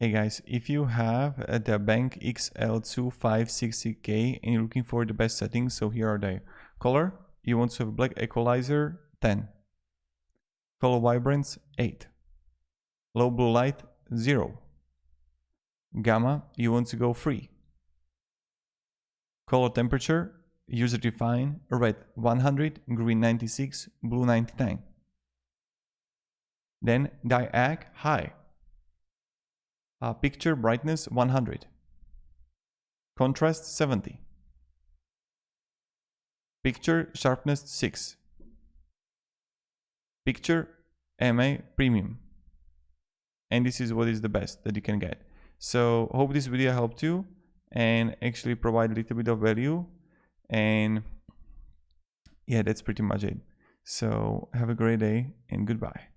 Hey guys, if you have the Benq XL2566K and you're looking for the best settings, so here are the color. You want to have black equalizer 10, color vibrance 8, low blue light 0, gamma you want to go 3, color temperature user define red 100, green 96, blue 99. Then diag high. Picture brightness 100, contrast 70, picture sharpness 6, picture MA premium, and this is what is the best that you can get. So hope this video helped you and actually provide a little bit of value, and yeah, that's pretty much it. So have a great day and goodbye.